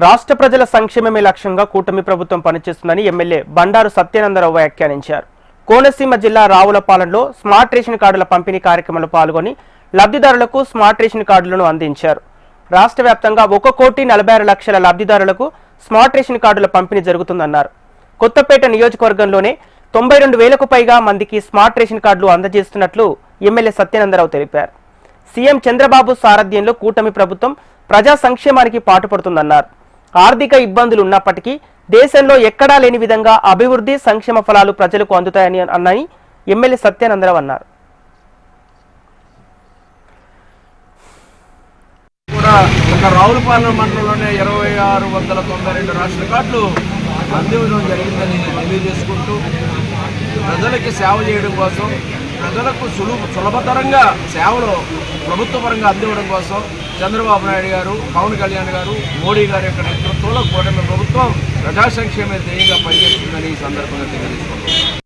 రాష్ట్ర ప్రజల సంక్షేమమే లక్ష్యంగా కూటమి ప్రభుత్వం పనిచేస్తుందని ఎమ్మెల్యే బండారు సత్యానందరావు వ్యాఖ్యానించారు. కోనసీమ జిల్లా రావులపాలెంలో స్మార్ట్ రేషన్ కార్డుల పంపిణీ కార్యక్రమంలో పాల్గొని లబ్ధిదారులకు స్మార్ట్ రేషన్ కార్డులను అందించారు. రాష్ట్ర వ్యాప్తంగా 1,46,00,000 లబ్ధిదారులకు స్మార్ట్ రేషన్ కార్డుల పంపిణీ జరుగుతుందన్నారు. కొత్తపేట నియోజకవర్గంలోనే 92,000కు పైగా మందికి స్మార్ట్ రేషన్ కార్డులు అందజేస్తున్నట్లు ఎమ్మెల్యే సత్యానందరావు తెలిపారు. సీఎం చంద్రబాబు సారథ్యంలో కూటమి ప్రభుత్వం ప్రజా సంక్షేమానికి పాటుపడుతుందన్నారు. ఆర్థిక ఇబ్బందులు ఉన్నప్పటికీ దేశంలో ఎక్కడా లేని విధంగా అభివృద్ధి సంక్షేమ ఫలాలు ప్రజలకు అందుతాయని అన్నాయి ఎమ్మెల్యే సత్యానందరావు అన్నారు. రావులపాలెం మండలంలోనే 2,692 రేషన్ కార్డులు అందివ్వడం జరిగిందని తెలియజేసుకుంటూ ప్రజలకి సేవ చేయడం కోసం, ప్రజలకు సులభతరంగా సేవలు ప్రభుత్వ పరంగా అందివ్వడం కోసం చంద్రబాబు నాయుడు గారు, పవన్ కళ్యాణ్ గారు, మోడీ గారి యొక్క నేతృత్వంలో కూటమి ప్రభుత్వం ప్రజా సంక్షేమ ధ్యేయంగా పనిచేస్తుందని ఈ సందర్భంగా తెలియజేసుకుంటున్నాం.